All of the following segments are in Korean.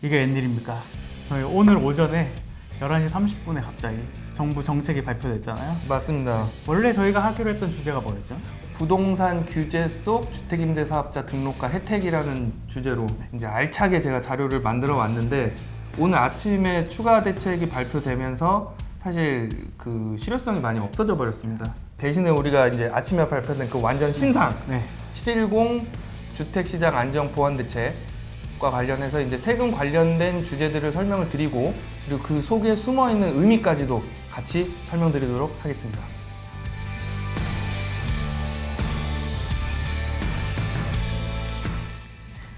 이게 웬일입니까? 저희 오늘 오전에 11시 30분에 갑자기 정부 정책이 발표됐잖아요. 맞습니다. 원래 저희가 하기로 했던 주제가 뭐였죠? 부동산 규제 속 주택임대사업자 등록과 혜택이라는 주제로 이제 알차게 제가 자료를 만들어 왔는데, 오늘 아침에 추가 대책이 발표되면서 사실 그 실효성이 많이 없어져 버렸습니다. 대신에 우리가 이제 아침에 발표된 그 완전 신상 네. 710 주택시장 안정 보완 대책과 관련해서 이제 세금 관련된 주제들을 설명을 드리고, 그리고 그 속에 숨어 있는 의미까지도 같이 설명드리도록 하겠습니다.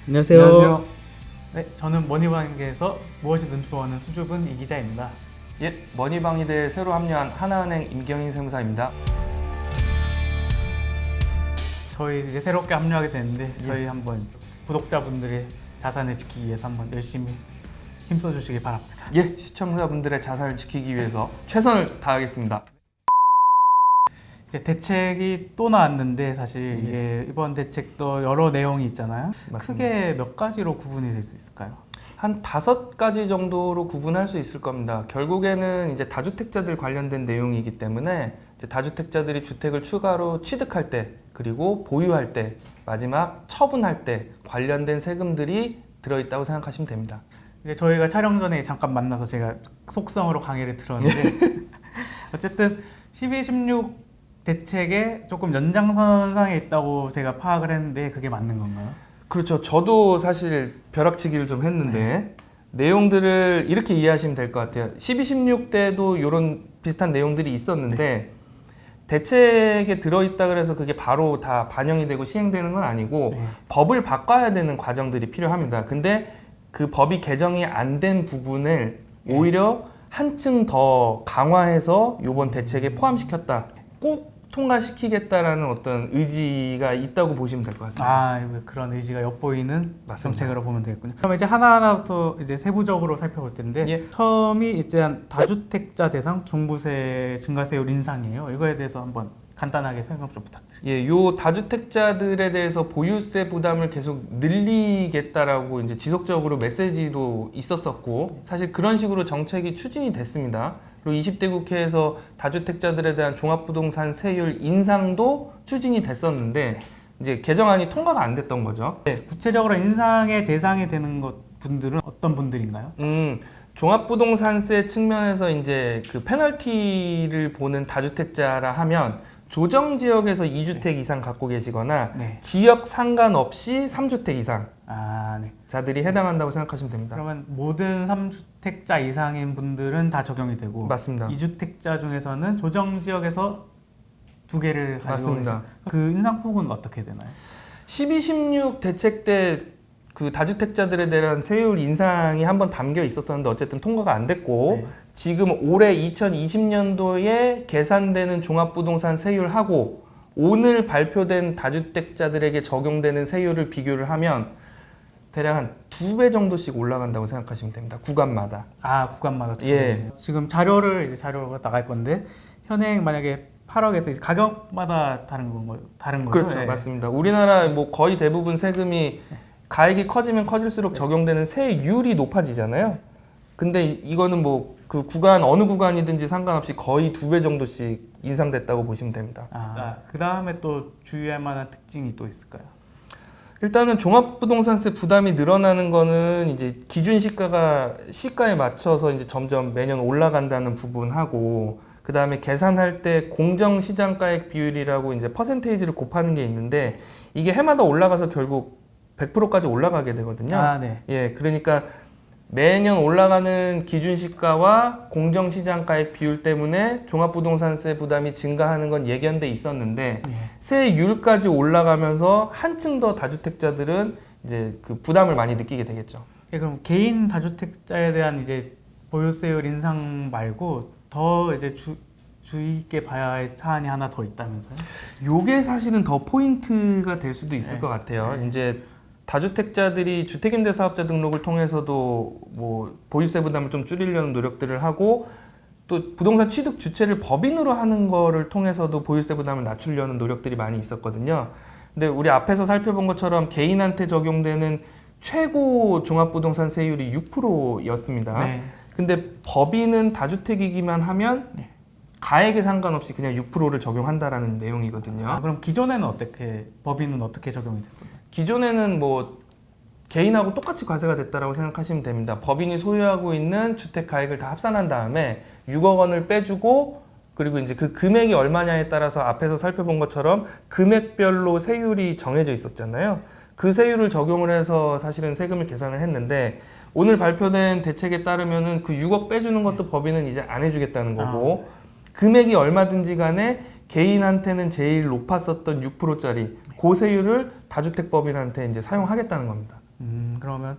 안녕하세요. 네, 저는 머니방에서 무엇이든 주어하는 수줍은 이 기자입니다. 예, 머니방위대에 새로 합류한 하나은행 임경인 세무사입니다. 저희 이제 새롭게 합류하게 됐는데 저희 한번 구독자분들의 자산을 지키기 위해서 한번 열심히 힘써 주시기 바랍니다. 예, 시청자분들의 자산을 지키기 위해서 최선을 다하겠습니다. 이제 대책이 또 나왔는데 사실 이게 이번 대책도 여러 내용이 있잖아요. 맞습니다. 크게 몇 가지로 구분이 될 수 있을까요? 한 5가지 정도로 구분할 수 있을 겁니다. 결국에는 이제 다주택자들 관련된 내용이기 때문에 이제 다주택자들이 주택을 추가로 취득할 때, 그리고 보유할 때, 마지막 처분할 때 관련된 세금들이 들어있다고 생각하시면 됩니다. 이제 저희가 촬영 전에 잠깐 만나서 제가 속성으로 강의를 들었는데 어쨌든 12, 16 대책에 조금 연장선상에 있다고 제가 파악을 했는데 그게 맞는 건가요? 그렇죠. 저도 사실 벼락치기를 좀 했는데 내용들을 이렇게 이해하시면 될 것 같아요. 12, 16 때도 이런 비슷한 내용들이 있었는데 대책에 들어있다 그래서 그게 바로 다 반영이 되고 시행되는 건 아니고 법을 바꿔야 되는 과정들이 필요합니다. 근데 그 법이 개정이 안 된 부분을 오히려 한층 더 강화해서 이번 대책에 포함시켰다. 꼭 통과시키겠다라는 어떤 의지가 있다고 보시면 될 것 같습니다. 아, 그런 의지가 엿보이는 맞습니다. 정책으로 보면 되겠군요. 그럼 이제 하나하나부터 이제 세부적으로 살펴볼 텐데 예. 처음이 일단 다주택자 대상 종부세 증가세율 인상이에요. 이거에 대해서 한번 간단하게 설명 좀 부탁드립니다. 예, 요 다주택자들에 대해서 보유세 부담을 계속 늘리겠다라고 이제 지속적으로 메시지도 있었었고, 사실 그런 식으로 정책이 추진이 됐습니다. 그리고 20대 국회에서 다주택자들에 대한 종합부동산 세율 인상도 추진이 됐었는데 이제 개정안이 통과가 안 됐던 거죠. 네. 구체적으로 인상의 대상이 되는 분들은 어떤 분들인가요? 종합부동산세 측면에서 이제 그 페널티를 보는 다주택자라 하면 조정 지역에서 2주택 이상 갖고 계시거나 지역 상관없이 3주택 이상 자들이 해당한다고 생각하시면 됩니다. 그러면 모든 3주택자 이상인 분들은 다 적용이 되고, 맞습니다. 2주택자 중에서는 조정 지역에서 2개를 가지고 맞습니다. 그 인상폭은 어떻게 되나요? 12, 16 대책 때 그 다주택자들에 대한 세율 인상이 한번 담겨 있었었는데 어쨌든 통과가 안 됐고, 지금 올해 2020년도에 계산되는 종합부동산 세율하고 오늘 발표된 다주택자들에게 적용되는 세율을 비교를 하면 대략 한 2배 정도씩 올라간다고 생각하시면 됩니다. 구간마다. 아, 구간마다 2배. 예. 지금 자료가 나갈 건데 현행 만약에 8억에서 이제 가격마다 다른 거죠? 그렇죠. 예. 맞습니다. 우리나라 뭐 거의 대부분 세금이 가액이 커지면 커질수록 적용되는 세율이 높아지잖아요. 근데 이거는 뭐 그 구간 어느 구간이든지 상관없이 거의 2배 정도씩 인상됐다고 보시면 됩니다. 그 다음에 또 주의할 만한 특징이 또 있을까요? 일단은 종합부동산세 부담이 늘어나는 거는 이제 기준 시가에 맞춰서 이제 점점 매년 올라간다는 부분하고, 그 다음에 계산할 때 공정시장가액 비율이라고 이제 퍼센테이지를 곱하는 게 있는데 이게 해마다 올라가서 결국 100%까지 올라가게 되거든요. 예, 그러니까 매년 올라가는 기준시가와 공정시장가액 비율 때문에 종합부동산세 부담이 증가하는 건 예견돼 있었는데 세율까지 올라가면서 한층 더 다주택자들은 이제 그 부담을 많이 느끼게 되겠죠. 그럼 개인 다주택자에 대한 이제 보유세율 인상 말고 더 이제 주의 있게 봐야 할 사안이 하나 더 있다면서요? 요게 사실은 더 포인트가 될 수도 있을 것 같아요. 이제 다주택자들이 주택임대사업자 등록을 통해서도 뭐 보유세 부담을 좀 줄이려는 노력들을 하고, 또 부동산 취득 주체를 법인으로 하는 거를 통해서도 보유세 부담을 낮추려는 노력들이 많이 있었거든요. 근데 우리 앞에서 살펴본 것처럼 개인한테 적용되는 최고 종합부동산 세율이 6%였습니다. 네. 근데 법인은 다주택이기만 하면 네. 가액에 상관없이 그냥 6%를 적용한다라는 내용이거든요. 아, 그럼 기존에는 어떻게 법인은 어떻게 적용이 됐어요? 기존에는 뭐 개인하고 똑같이 과세가 됐다라고 생각하시면 됩니다. 법인이 소유하고 있는 주택 가액을 다 합산한 다음에 6억 원을 빼주고 그리고 이제 그 금액이 얼마냐에 따라서 앞에서 살펴본 것처럼 금액별로 세율이 정해져 있었잖아요. 그 세율을 적용을 해서 사실은 세금을 계산을 했는데 오늘 발표된 대책에 따르면은 그 6억 빼주는 것도 법인은 이제 안 해주겠다는 거고 금액이 얼마든지 간에 개인한테는 제일 높았었던 6%짜리 그 세율을 다주택법인한테 이제 사용하겠다는 겁니다. 그러면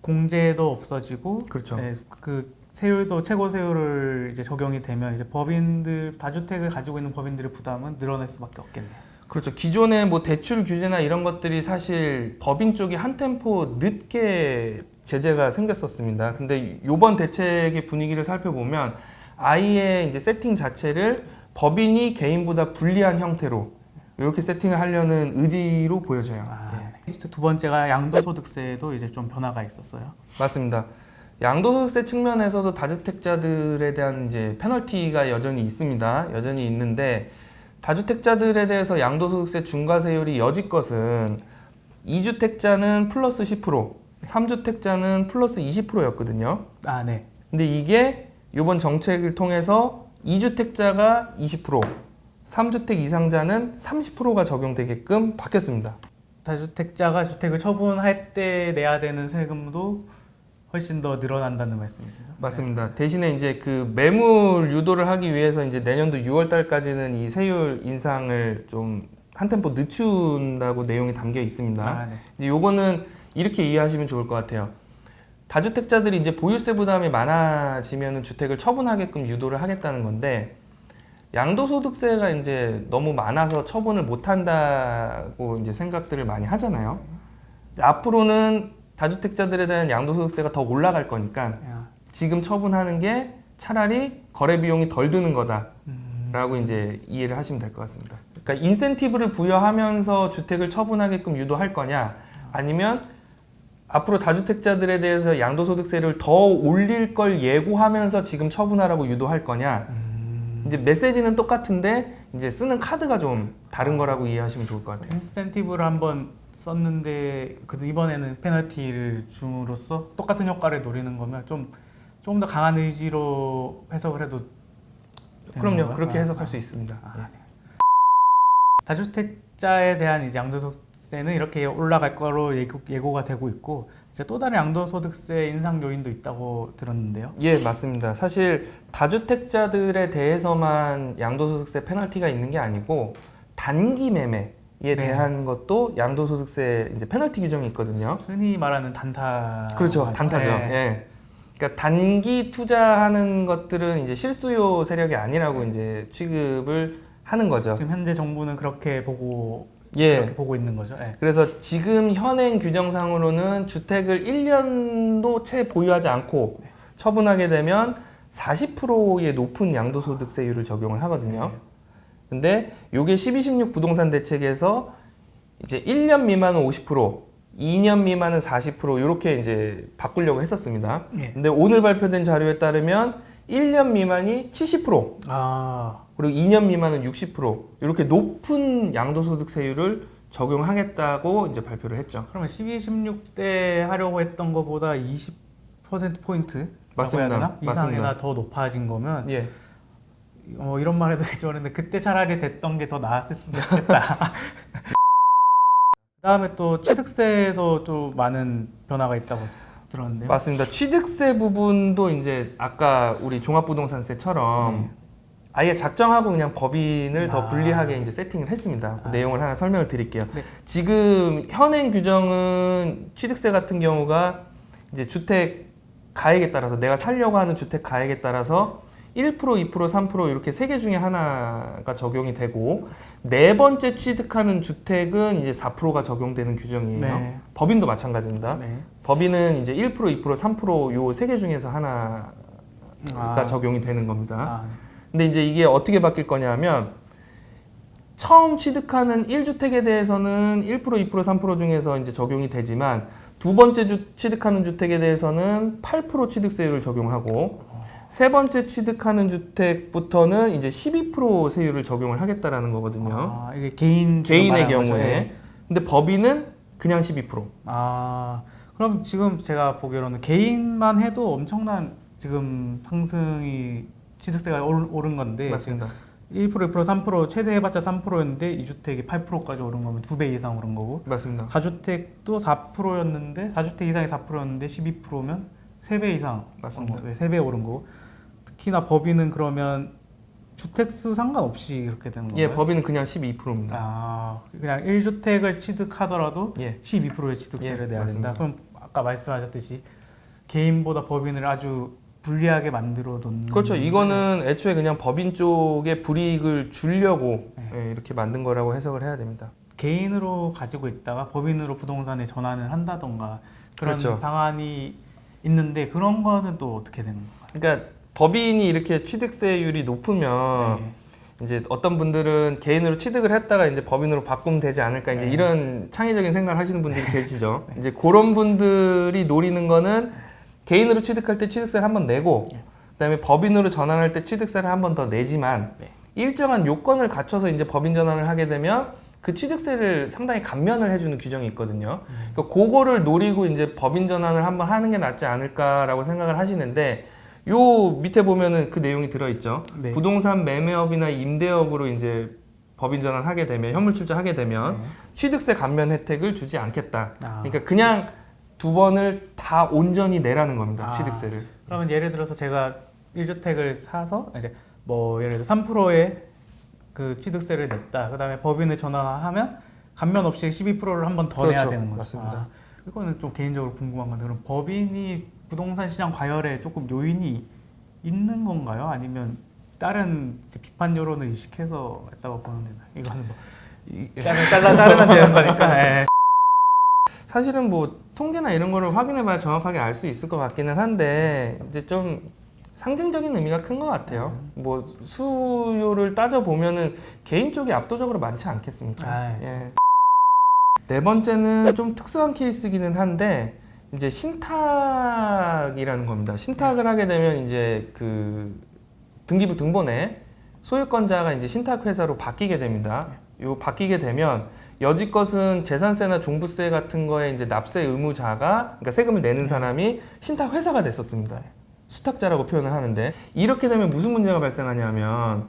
공제도 없어지고 그렇죠. 네, 그 세율도 최고 세율을 이제 적용이 되면 이제 법인들 다주택을 가지고 있는 법인들의 부담은 늘어날 수밖에 없겠네요. 그렇죠. 기존에 뭐 대출 규제나 이런 것들이 사실 법인 쪽이 한 템포 늦게 제재가 생겼었습니다. 근데 이번 대책의 분위기를 살펴보면 아예 이제 세팅 자체를 법인이 개인보다 불리한 형태로 이렇게 세팅을 하려는 의지로 보여져요. 두 번째가 양도소득세도 이제 좀 변화가 있었어요. 맞습니다. 양도소득세 측면에서도 다주택자들에 대한 이제 페널티가 여전히 있습니다. 여전히 있는데 다주택자들에 대해서 양도소득세 중과세율이 여지껏은 2주택자는 플러스 10%, 3주택자는 플러스 20%였거든요. 아, 네. 근데 이게 이번 정책을 통해서 2주택자가 20%, 3주택 이상자는 30%가 적용되게끔 바뀌었습니다. 다주택자가 주택을 처분할 때 내야 되는 세금도 훨씬 더 늘어난다는 말씀이죠. 맞습니다. 대신에 이제 그 매물 유도를 하기 위해서 이제 내년도 6월 달까지는 이 세율 인상을 좀 한 템포 늦춘다고 내용이 담겨 있습니다. 아, 네. 이제 요거는 이렇게 이해하시면 좋을 것 같아요. 다주택자들이 이제 보유세 부담이 많아지면 주택을 처분하게끔 유도를 하겠다는 건데 양도소득세가 이제 너무 많아서 처분을 못 한다고 이제 생각들을 많이 하잖아요. 앞으로는 다주택자들에 대한 양도소득세가 더 올라갈 거니까 지금 처분하는 게 차라리 거래 비용이 덜 드는 거다라고 이제 이해를 하시면 될 것 같습니다. 그러니까 인센티브를 부여하면서 주택을 처분하게끔 유도할 거냐 아니면 앞으로 다주택자들에 대해서 양도소득세를 더 올릴 걸 예고하면서 지금 처분하라고 유도할 거냐 이제 메시지는 똑같은데 이제 쓰는 카드가 좀 다른 거라고 이해하시면 좋을 것 같아요. 인센티브를 한번 썼는데 그 이번에는 페널티를 줌으로써 똑같은 효과를 노리는 거면 조금 더 강한 의지로 해석을 해도 되는 그럼요. 건가요? 그렇게 해석할 수 있습니다. 예. 네. 다주택자에 대한 이제 양도소득세는 이렇게 올라갈 거로 예고가 되고 있고 이제 또 다른 양도소득세 인상 요인도 있다고 들었는데요. 예, 맞습니다. 사실 다주택자들에 대해서만 양도소득세 페널티가 있는 게 아니고 단기 매매에 대한 것도 양도소득세 이제 페널티 규정이 있거든요. 흔히 말하는 단타. 그렇죠, 단타죠. 네. 예. 그러니까 단기 투자하는 것들은 이제 실수요 세력이 아니라고 이제 취급을 하는 거죠. 지금 현재 정부는 그렇게 보고 있는 거죠. 네. 그래서 지금 현행 규정상으로는 주택을 1년도 채 보유하지 않고 처분하게 되면 40%의 높은 양도소득세율을 적용을 하거든요. 근데 요게 1216 부동산 대책에서 이제 1년 미만은 50%, 2년 미만은 40% 이렇게 이제 바꾸려고 했었습니다. 근데 오늘 발표된 자료에 따르면 1년 미만이 70%, 그리고 2년 미만은 60% 이렇게 높은 양도소득세율을 적용하겠다고 이제 발표를 했죠. 그러면 12, 16대 하려고 했던 것보다 20%포인트 맞습니다. 이상이나 더 높아진 거면 예. 이런 말 해도 될지 모르는데 그때 차라리 됐던 게 더 나았을 수도 있겠다. 그다음에 또 취득세에도 또 많은 변화가 있다고 들었는데요. 맞습니다. 취득세 부분도 이제 아까 우리 종합부동산세처럼 아예 작정하고 그냥 법인을 더 불리하게 이제 세팅을 했습니다. 그 내용을 하나 설명을 드릴게요. 네. 지금 현행 규정은 취득세 같은 경우가 이제 주택 가액에 따라서 내가 살려고 하는 주택 가액에 따라서 1%, 2%, 3% 이렇게 세 개 중에 하나가 적용이 되고 네 번째 취득하는 주택은 이제 4%가 적용되는 규정이에요. 네. 법인도 마찬가지입니다. 네. 법인은 이제 1%, 2%, 3% 요 세 개 중에서 하나가 적용이 되는 겁니다. 근데 이제 이게 어떻게 바뀔 거냐면 처음 취득하는 1주택에 대해서는 1%, 2%, 3% 중에서 이제 적용이 되지만 두 번째 취득하는 주택에 대해서는 8% 취득세율을 적용하고 세 번째 취득하는 주택부터는 이제 12% 세율을 적용을 하겠다라는 거거든요. 아, 이게 개인의 개인의 거죠. 경우에. 네. 근데 법인은 그냥 12%. 아, 그럼 지금 제가 보기로는 개인만 해도 엄청난 지금 상승이 취득세가 오른 건데 맞습니다. 지금 1%, 2%, 3% 최대 해봤자 3%였는데 2주택이 8%까지 오른 거면 2배 이상 오른 거고 맞습니다. 4주택도 4%였는데 4주택 이상이 4%였는데 12%면 3배 이상 맞습니다. 3배 오른 거고 특히나 법인은 그러면 주택수 상관없이 이렇게 되는 건가요? 예, 법인은 그냥 12%입니다. 아, 그냥 1주택을 취득하더라도 예. 12%의 취득세를 예, 내야 맞습니다. 된다. 그럼 아까 말씀하셨듯이 개인보다 법인을 아주 불리하게 만들어 놓는 그렇죠. 이거는 애초에 그냥 법인 쪽에 불이익을 주려고 네. 예, 이렇게 만든 거라고 해석을 해야 됩니다. 개인으로 가지고 있다가 법인으로 부동산에 전환을 한다던가 그런 그렇죠. 방안이 있는데 그런 거는 또 어떻게 되는 건가요? 그러니까 법인이 이렇게 취득세율이 높으면 네. 이제 어떤 분들은 개인으로 취득을 했다가 이제 법인으로 바꾸면 되지 않을까 이제 네. 이런 창의적인 생각을 하시는 분들이 계시죠. 이제 그런 분들이 노리는 거는 개인으로 취득할 때 취득세를 한번 내고 그다음에 법인으로 전환할 때 취득세를 한 번 더 내지만 네. 일정한 요건을 갖춰서 이제 법인 전환을 하게 되면 그 취득세를 상당히 감면을 해주는 규정이 있거든요. 그러니까 그거를 노리고 이제 법인 전환을 한번 하는 게 낫지 않을까라고 생각을 하시는데 요 밑에 보면은 그 내용이 들어있죠. 네. 부동산 매매업이나 임대업으로 이제 법인 전환하게 되면 현물 출자하게 되면 네. 취득세 감면 혜택을 주지 않겠다. 아. 그러니까 그냥 두 번을 다 온전히 내라는 겁니다. 아. 취득세를. 그러면 예를 들어서 제가 1주택을 사서 이제 뭐 예를 들어 3%의 그 취득세를 냈다. 그다음에 법인을 전환하면 감면 없이 12%를 한 번 더 내야 그렇죠. 되는 거죠. 맞습니다. 아, 이거는 좀 개인적으로 궁금한 건데 그럼 법인이 부동산 시장 과열에 조금 요인이 있는 건가요? 아니면 다른 이제 비판 여론을 이식해서 했다고 보면 되나요? 이거는 뭐 자르면 되는 거니까. 예. 사실은 뭐 통계나 이런 거를 확인해봐야 정확하게 알 수 있을 것 같기는 한데 이제 좀 상징적인 의미가 큰 것 같아요. 뭐 수요를 따져 보면은 개인 쪽이 압도적으로 많지 않겠습니까? 아, 예. 네 번째는 좀 특수한 케이스기는 한데 이제 신탁이라는 겁니다. 신탁을 하게 되면 이제 그 등기부 등본에 소유권자가 이제 신탁 회사로 바뀌게 됩니다. 요 바뀌게 되면 여지껏은 재산세나 종부세 같은 거에 이제 납세 의무자가 그러니까 세금을 내는 사람이 신탁 회사가 됐었습니다. 수탁자라고 표현을 하는데 이렇게 되면 무슨 문제가 발생하냐면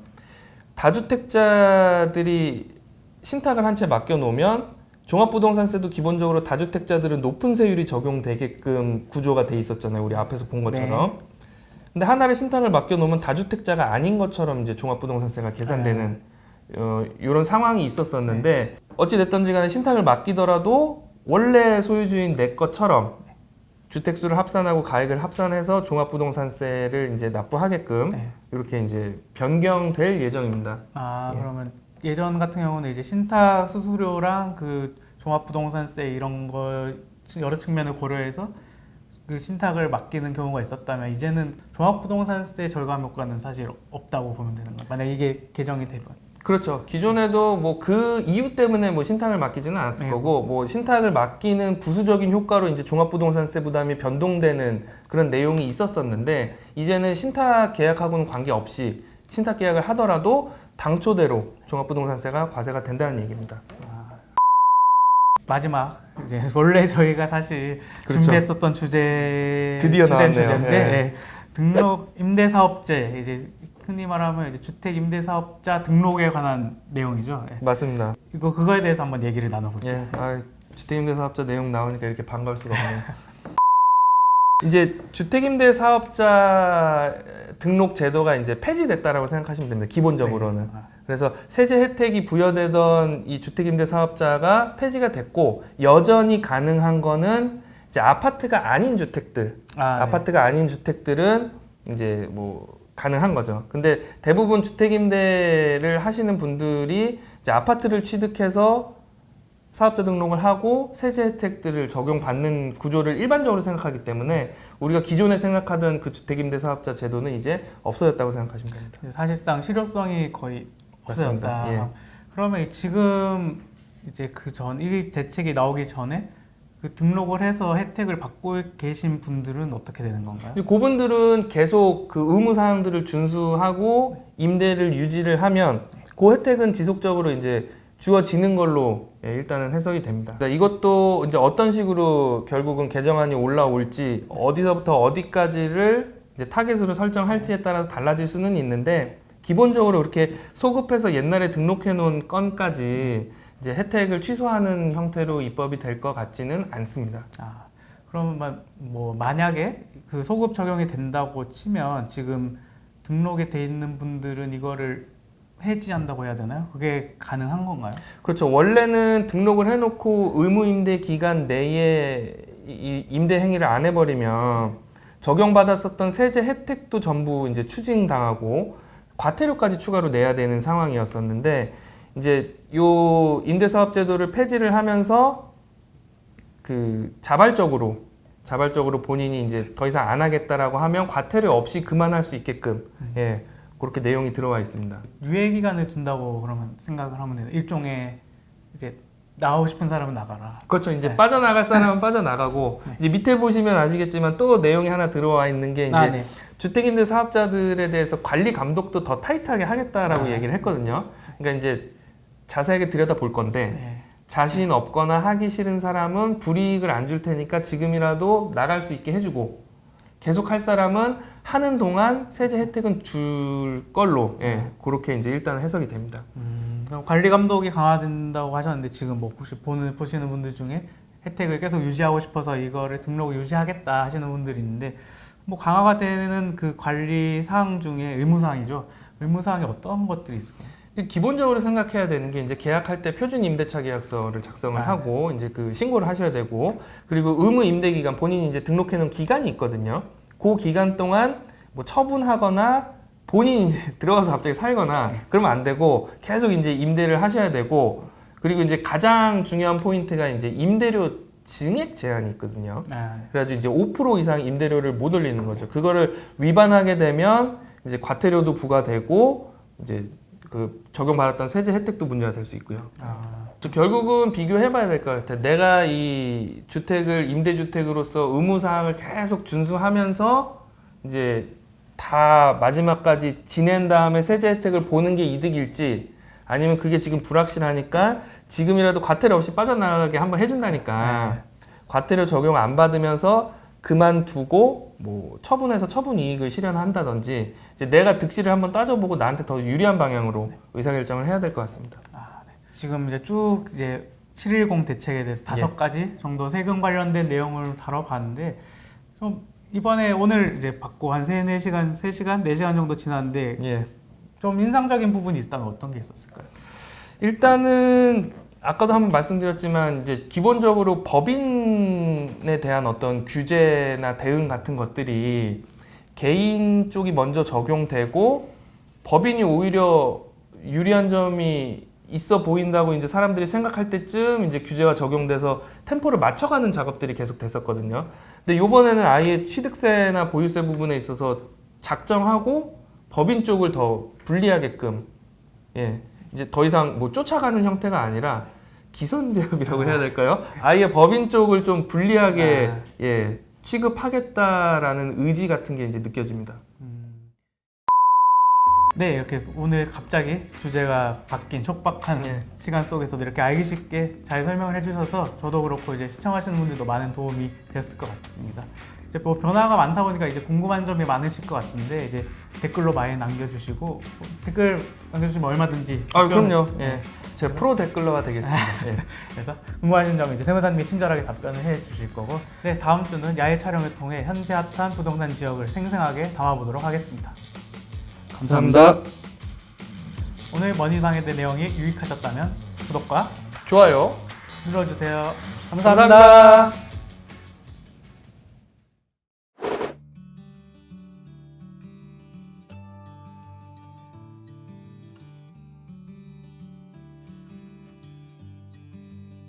다주택자들이 신탁을 한 채 맡겨 놓으면 종합부동산세도 기본적으로 다주택자들은 높은 세율이 적용되게끔 구조가 돼 있었잖아요. 우리 앞에서 본 것처럼. 네. 근데 하나를 신탁을 맡겨 놓으면 다주택자가 아닌 것처럼 이제 종합부동산세가 계산되는 이런 상황이 있었었는데 어찌 됐든지 간에 신탁을 맡기더라도 원래 소유주인 내 것처럼 주택수를 합산하고 가액을 합산해서 종합부동산세를 이제 납부하게끔 네. 이렇게 이제 변경될 예정입니다. 아, 예. 그러면 예전 같은 경우는 이제 신탁 수수료랑 그 종합부동산세 이런 거 여러 측면을 고려해서 그 신탁을 맡기는 경우가 있었다면 이제는 종합부동산세 절감 효과는 사실 없다고 보면 되는 거예요. 만약 이게 개정이 되면. 그렇죠. 기존에도 뭐 그 이유 때문에 뭐 신탁을 맡기지는 않았을 네. 거고 뭐 신탁을 맡기는 부수적인 효과로 이제 종합부동산세 부담이 변동되는 그런 내용이 있었었는데 이제는 신탁 계약하고는 관계없이 신탁 계약을 하더라도 당초대로 종합부동산세가 과세가 된다는 얘기입니다. 마지막 이제 원래 저희가 사실 그렇죠. 준비했었던 주제 드디어 주된 나왔네요. 주제인데 예. 예. 등록 임대사업제 이제 흔히 말하면 이제 주택 임대사업자 등록에 관한 내용이죠. 예. 맞습니다. 이거 그거에 대해서 한번 얘기를 나눠볼게요. 예, 주택임대사업자 내용 나오니까 이렇게 반가울 수가 없네요. 이제 주택임대사업자 등록 제도가 이제 폐지됐다라고 생각하시면 됩니다. 기본적으로는. 네. 그래서 세제 혜택이 부여되던 이 주택임대사업자가 폐지가 됐고 여전히 가능한 거는 이제 아파트가 아닌 주택들, 아파트가 아닌 주택들은 이제 뭐 가능한 거죠. 근데 대부분 주택임대를 하시는 분들이 이제 아파트를 취득해서 사업자 등록을 하고 세제 혜택들을 적용받는 구조를 일반적으로 생각하기 때문에 우리가 기존에 생각하던 그 주택임대사업자 제도는 이제 없어졌다고 생각하시면 됩니다. 사실상 실효성이 거의 없어졌다. 맞습니다. 예. 그러면 지금 이제 이 대책이 나오기 전에 그 등록을 해서 혜택을 받고 계신 분들은 어떻게 되는 건가요? 그분들은 계속 그 의무 사항들을 준수하고 임대를 유지를 하면 그 혜택은 지속적으로 이제 주어지는 걸로 일단은 해석이 됩니다. 그러니까 이것도 이제 어떤 식으로 결국은 개정안이 올라올지 어디서부터 어디까지를 이제 타겟으로 설정할지에 따라서 달라질 수는 있는데 기본적으로 이렇게 소급해서 옛날에 등록해 놓은 건까지 이제 혜택을 취소하는 형태로 입법이 될 것 같지는 않습니다. 그러면 뭐 만약에 그 소급 적용이 된다고 치면 지금 등록에 돼 있는 분들은 이거를 해지한다고 해야 되나요? 그게 가능한 건가요? 그렇죠. 원래는 등록을 해놓고 의무 임대 기간 내에 이 임대 행위를 안 해버리면 적용받았었던 세제 혜택도 전부 이제 추징당하고 과태료까지 추가로 내야 되는 상황이었었는데 이제 요 임대사업제도를 폐지를 하면서 그 자발적으로 본인이 이제 더 이상 안 하겠다라고 하면 과태료 없이 그만할 수 있게끔 예, 그렇게 내용이 들어와 있습니다. 유예 기간을 둔다고 그러면 생각을 하면 돼요. 일종의 이제 나오고 싶은 사람은 나가라. 그렇죠. 이제 네. 빠져나갈 사람은 빠져나가고 네. 이제 밑에 보시면 아시겠지만 또 내용이 하나 들어와 있는 게 이제 네. 주택임대 사업자들에 대해서 관리 감독도 더 타이트하게 하겠다라고 얘기를 했거든요. 그러니까 이제 자세하게 들여다 볼 건데 네. 자신 없거나 하기 싫은 사람은 불이익을 안 줄 테니까 지금이라도 나갈 수 있게 해주고 계속 할 사람은 하는 동안 세제 혜택은 줄 걸로 예, 그렇게 이제 일단 해석이 됩니다. 그럼 관리 감독이 강화된다고 하셨는데 지금 뭐 혹시 보시는 분들 중에 혜택을 계속 유지하고 싶어서 이거를 등록을 유지하겠다 하시는 분들이 있는데 뭐 강화가 되는 그 관리 사항 중에 의무 사항이죠. 의무 사항이 어떤 것들이 있을까요? 기본적으로 생각해야 되는 게 이제 계약할 때 표준 임대차 계약서를 작성을 하고 이제 그 신고를 하셔야 되고 그리고 의무 임대 기간 본인이 이제 등록해 놓은 기간이 있거든요. 그 기간 동안 뭐 처분하거나 본인이 이제 들어가서 갑자기 살거나 그러면 안 되고 계속 이제 임대를 하셔야 되고 그리고 이제 가장 중요한 포인트가 이제 임대료 증액 제한이 있거든요. 그래가지고 이제 5% 이상 임대료를 못 올리는 거죠. 그거를 위반하게 되면 이제 과태료도 부과되고 이제 그 적용받았던 세제 혜택도 문제가 될 수 있고요. 결국은 비교해봐야 될 것 같아요. 내가 이 주택을 임대주택으로서 의무사항을 계속 준수하면서 이제 다 마지막까지 지낸 다음에 세제 혜택을 보는 게 이득일지 아니면 그게 지금 불확실하니까 지금이라도 과태료 없이 빠져나가게 한번 해준다니까 과태료 적용 안 받으면서 그만두고 뭐 처분해서 처분 이익을 실현한다든지 이제 내가 득실을 한번 따져보고 나한테 더 유리한 방향으로 의사결정을 해야 될 것 같습니다. 지금 이제 쭉 이제 710 대책에 대해서 5가지 정도 세금 관련된 내용을 다뤄봤는데 좀 이번에 오늘 이제 받고 한 3시간, 4시간 정도 지났는데 좀 인상적인 부분이 있다면 어떤 게 있었을까요? 일단은 아까도 한번 말씀드렸지만 이제 기본적으로 법인에 대한 어떤 규제나 대응 같은 것들이 개인 쪽이 먼저 적용되고 법인이 오히려 유리한 점이 있어 보인다고 이제 사람들이 생각할 때쯤 이제 규제가 적용돼서 템포를 맞춰가는 작업들이 계속 됐었거든요. 근데 이번에는 아예 취득세나 보유세 부분에 있어서 작정하고 법인 쪽을 더 불리하게끔 이제 더 이상 뭐 쫓아가는 형태가 아니라 기선제압이라고 해야 될까요? 아예 법인 쪽을 좀 불리하게 취급하겠다라는 의지 같은 게 이제 느껴집니다. 네, 이렇게 오늘 갑자기 주제가 바뀐 촉박한 시간 속에서도 이렇게 알기 쉽게 잘 설명을 해주셔서 저도 그렇고 이제 시청하시는 분들도 많은 도움이 됐을 것 같습니다. 이제 뭐 변화가 많다 보니까 이제 궁금한 점이 많으실 것 같은데 이제 댓글로 많이 남겨주시고 뭐 댓글 남겨주시면 얼마든지 그럼요. 제 프로 댓글러가 되겠습니다. 그래서 궁금하신 점 이제 세무사님이 친절하게 답변을 해주실 거고 네, 다음 주는 야외 촬영을 통해 현재 핫한 부동산 지역을 생생하게 담아보도록 하겠습니다. 감사합니다. 오늘 머니방에 대한 내용이 유익하셨다면 구독과 좋아요 눌러주세요. 감사합니다.